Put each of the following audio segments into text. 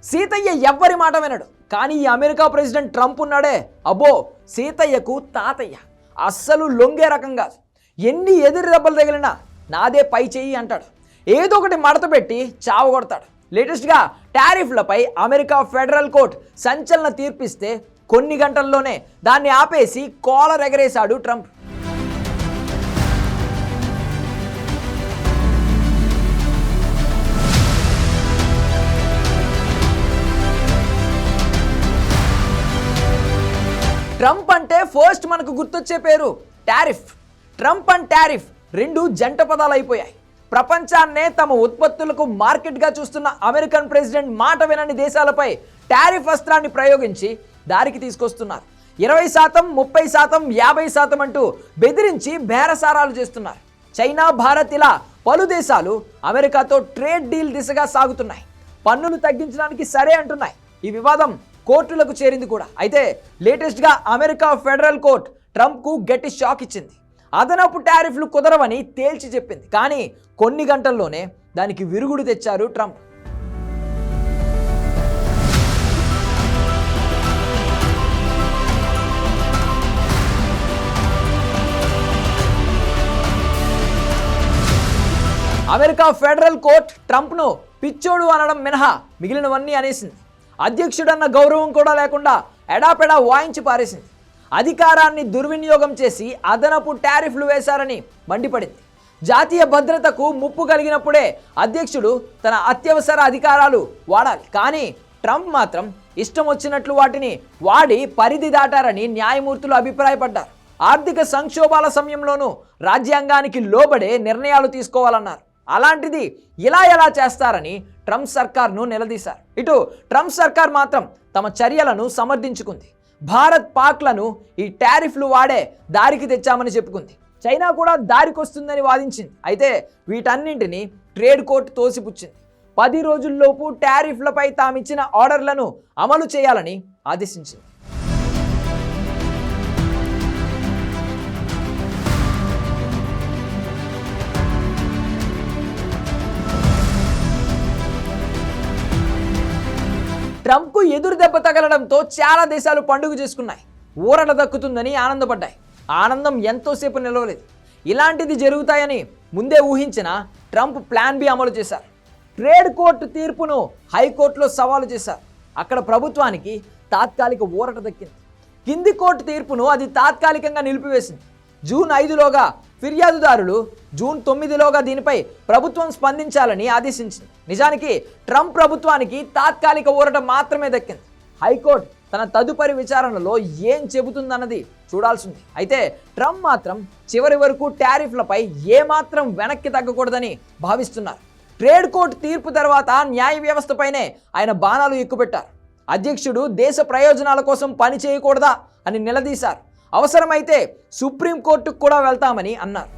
సీతయ్య ఎవ్వరి మాట వినడు. కానీ ఈ అమెరికా ప్రెసిడెంట్ ట్రంప్ ఉన్నాడే, అబ్బో సీతయ్యకు తాతయ్య. అస్సలు లొంగే రకం కాదు. ఎన్ని ఎదురు దెబ్బలు తగిలినా నాదే పై చెయ్యి అంటాడు. ఏదో ఒకటి మడత పెట్టి చావగొడతాడు. లేటెస్ట్గా టారిఫ్లపై అమెరికా ఫెడరల్ కోర్టు సంచలన తీర్పిస్తే కొన్ని గంటల్లోనే దాన్ని ఆపేసి కాలర్ ఎగరేశాడు ట్రంప్. ట్రంప్ అంటే ఫస్ట్ మనకు గుర్తొచ్చే పేరు టారిఫ్. ట్రంప్ అండ్ టారిఫ్ రెండు జంట పదాలు అయిపోయాయి. ప్రపంచాన్నే తమ ఉత్పత్తులకు మార్కెట్గా చూస్తున్న అమెరికన్ ప్రెసిడెంట్ మాట వినని దేశాలపై టారిఫ్ అస్త్రాన్ని ప్రయోగించి దారికి తీసుకొస్తున్నారు. 20%, 30%, 50% అంటూ బెదిరించి బేరసారాలు చేస్తున్నారు. చైనా, భారత్ ఇలా పలు దేశాలు అమెరికాతో ట్రేడ్ డీల్ దిశగా సాగుతున్నాయి. పన్నులు తగ్గించడానికి సరే అంటున్నాయి. ఈ వివాదం కోర్టులకు చేరింది కూడా. అయితే లేటెస్ట్గా అమెరికా ఫెడరల్ కోర్టు ట్రంప్కు గట్టి షాక్ ఇచ్చింది. అదనపు టారిఫ్లు కుదరవని తేల్చి చెప్పింది. కానీ కొన్ని గంటల్లోనే దానికి విరుగుడు తెచ్చారు ట్రంప్. అమెరికా ఫెడరల్ కోర్టు ట్రంప్ను పిచ్చోడు అనడం మినహా మిగిలినవన్నీ అనేసింది. అధ్యక్షుడన్న గౌరవం కూడా లేకుండా ఎడాపెడా వాయించి పారేసింది. అధికారాన్ని దుర్వినియోగం చేసి అదనపు టారిఫ్లు వేశారని మండిపడింది. జాతీయ భద్రతకు ముప్పు కలిగినప్పుడే అధ్యక్షుడు తన అత్యవసర అధికారాలు వాడాలి. కానీ ట్రంప్ మాత్రం ఇష్టం వచ్చినట్లు వాటిని వాడి పరిధి దాటారని న్యాయమూర్తులు అభిప్రాయపడ్డారు. ఆర్థిక సంక్షోభాల సమయంలోనూ రాజ్యాంగానికి లోబడే నిర్ణయాలు తీసుకోవాలన్నారు. అలాంటిది ఇలా ఎలా చేస్తారని ట్రంప్ సర్కార్ను నిలదీశారు. ఇటు ట్రంప్ సర్కార్ మాత్రం తమ చర్యలను సమర్థించుకుంది. భారత్, పాక్లను ఈ టారిఫ్లు వాడే దారికి తెచ్చామని చెప్పుకుంది. చైనా కూడా దారికొస్తుందని వాదించింది. అయితే వీటన్నింటినీ ట్రేడ్ కోర్టు తోసిపుచ్చింది. 10 రోజుల్లోపు టారిఫ్లపై తామిచ్చిన ఆర్డర్లను అమలు చేయాలని ఆదేశించింది. ట్రంప్కు ఎదురు దెబ్బ తగలడంతో చాలా దేశాలు పండుగ చేసుకున్నాయి. ఊరట దక్కుతుందని ఆనందపడ్డాయి. ఆనందం ఎంతోసేపు నిలవలేదు. ఇలాంటిది జరుగుతాయని ముందే ఊహించిన ట్రంప్ ప్లాన్ బి అమలు చేశారు. ట్రేడ్ కోర్టు తీర్పును హైకోర్టులో సవాలు చేశారు. అక్కడ ప్రభుత్వానికి తాత్కాలిక ఊరట దక్కింది. కింది కోర్టు తీర్పును అది తాత్కాలికంగా నిలిపివేసింది. జూన్ 5లోగా ఫిర్యాదుదారులు జూన్ 9లోగా దీనిపై ప్రభుత్వం స్పందించాలని ఆదేశించింది. నిజానికి ట్రంప్ ప్రభుత్వానికి తాత్కాలిక ఊరట మాత్రమే దక్కింది. హైకోర్టు తన తదుపరి విచారణలో ఏం చెబుతుందన్నది చూడాల్సింది. అయితే ట్రంప్ మాత్రం చివరి వరకు టారిఫ్లపై ఏమాత్రం వెనక్కి తగ్గకూడదని భావిస్తున్నారు. ట్రేడ్ కోర్టు తీర్పు తర్వాత న్యాయ వ్యవస్థపైనే ఆయన బాణాలు ఎక్కుపెట్టారు. అధ్యక్షుడు దేశ ప్రయోజనాల కోసం పని చేయకూడదా అని నిలదీశారు. అవసరమైతే సుప్రీంకోర్టుకు కూడా వెళ్తామని అన్నారు.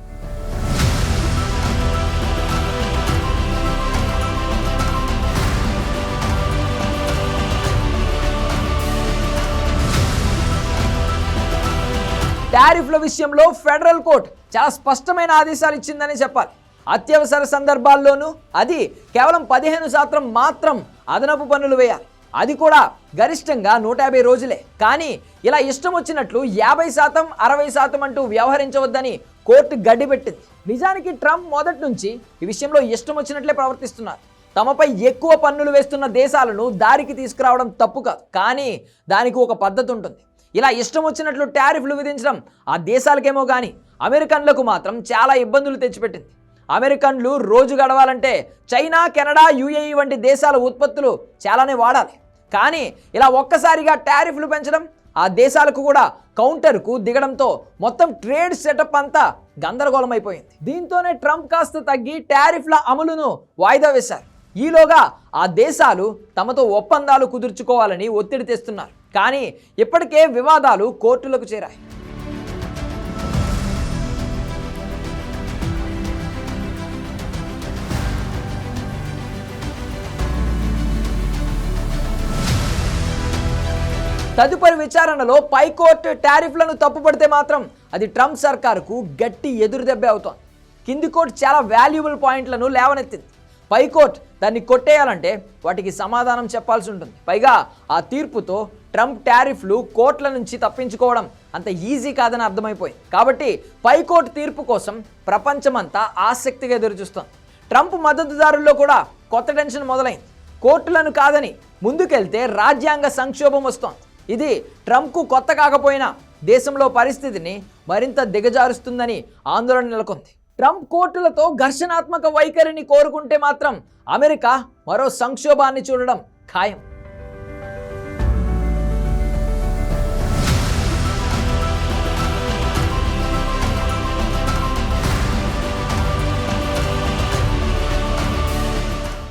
టారిఫ్ల విషయంలో ఫెడరల్ కోర్టు చాలా స్పష్టమైన ఆదేశాలు ఇచ్చిందని చెప్పాలి. అత్యవసర సందర్భాల్లోనూ అది కేవలం 15% మాత్రం అదనపు పన్నులు వేయాలి. అది కూడా గరిష్టంగా 150 రోజులే. కానీ ఇలా ఇష్టం వచ్చినట్లు 50%, 60% అంటూ వ్యవహరించవద్దని కోర్టు గడ్డిపెట్టింది. నిజానికి ట్రంప్ మొదటి నుంచి ఈ విషయంలో ఇష్టం వచ్చినట్లే ప్రవర్తిస్తున్నారు. తమపై ఎక్కువ పన్నులు వేస్తున్న దేశాలను దారికి తీసుకురావడం తప్పు కాదు. కానీ దానికి ఒక పద్ధతి ఉంటుంది. ఇలా ఇష్టం వచ్చినట్లు టారిఫ్లు విధించడం ఆ దేశాలకేమో కానీ అమెరికన్లకు మాత్రం చాలా ఇబ్బందులు తెచ్చిపెట్టింది. అమెరికన్లు రోజు గడవాలంటే చైనా, కెనడా, యుఏఈ వంటి దేశాల ఉత్పత్తులు చాలానే వాడాలి. కానీ ఇలా ఒక్కసారిగా టారిఫ్లు పెంచడం ఆ దేశాలకు కూడా కౌంటర్కు దిగడంతో మొత్తం ట్రేడ్ సెటప్ అంతా గందరగోళం అయిపోయింది. దీంతోనే ట్రంప్ కాస్త తగ్గి టారిఫ్ల అమలును వాయిదా వేశారు. ఈలోగా ఆ దేశాలు తమతో ఒప్పందాలు కుదుర్చుకోవాలని ఒత్తిడి తెస్తున్నారు. కానీ ఇప్పటికే వివాదాలు కోర్టులకు చేరాయి. తదుపరి విచారణలో పైకోర్టు టారిఫ్లను తప్పుపడితే మాత్రం అది ట్రంప్ సర్కారుకు గట్టి ఎదురుదెబ్బే అవుతోంది. కింది కోర్టు చాలా వాల్యుబుల్ పాయింట్లను లేవనెత్తింది. పైకోర్టు దాన్ని కొట్టేయాలంటే వాటికి సమాధానం చెప్పాల్సి ఉంటుంది. పైగా ఆ తీర్పుతో ట్రంప్ టారిఫ్లు కోర్టుల నుంచి తప్పించుకోవడం అంత ఈజీ కాదని అర్థమైపోయింది. కాబట్టి పైకోర్టు తీర్పు కోసం ప్రపంచమంతా ఆసక్తిగా ఎదురుచూస్తోంది. ట్రంప్ మద్దతుదారుల్లో కూడా కొత్త టెన్షన్ మొదలైంది. కోర్టులను కాదని ముందుకెళ్తే రాజ్యాంగ సంక్షోభం వస్తోంది. ఇది ట్రంప్కు కొత్త కాకపోయినా దేశంలో పరిస్థితిని మరింత దిగజారుస్తుందని ఆందోళన నెలకొంది. ట్రంప్ కోర్టులతో ఘర్షణాత్మక వైఖరిని కోరుకుంటే మాత్రం అమెరికా మరో సంక్షోభాన్ని చూడడం ఖాయం.